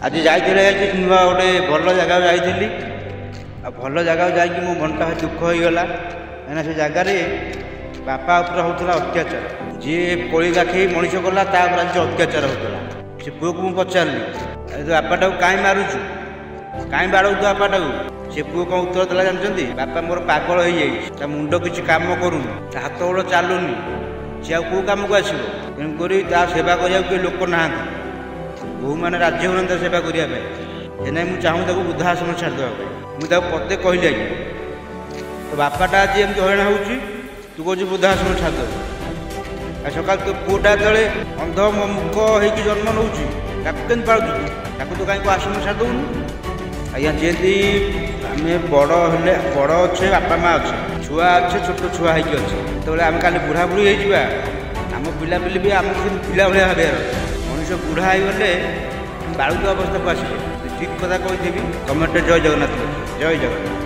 आज जाइए गोटे भल जगह जाइली भल जगह जाकि मो मनटा दुख हो गला कहीं से जगार बापा उपर होता अत्याचार जी कोड़ी गाखी मनीष कला आज अत्याचार होता से पुओ को पचारि बापाटा कहीं मारुचु कहीं बाड़ू तो बापाटा से पुओ कौन उत्तर देला जानते बापा मोर पागल हो जाए मुंड किसी कम करूँ हाथ गोड़ चलुनी सी कौ कम को आसो तेणुक सेवा करने लोक ना बहु मैंने राज्य होना सेवा करने मुझे चाहूँ वृद्धाश्रम छाड़देवा मुझे पते कहली तो बापाटा आज एमती हईराण हो तू कह वृद्धाश्रम छाड़देव सका तो पुओटा जो अंध मुख हो जन्म नौ के पालू तो कहीं आश्रम छाड़देनु आज्ञा जमी आम बड़ अच्छे बापा माँ अच्छे छुआ अच्छे छोट छुआ होगी अच्छे जो आम का बुढ़ा बुढ़ी होगा आम पिला पिली भी आम पिला भाया भाव मनुष्य बुढ़ा होगले बालुका अवस्था को आस ठीक कथा कही कमेंट जय जगन्नाथ जय जगन्नाथ।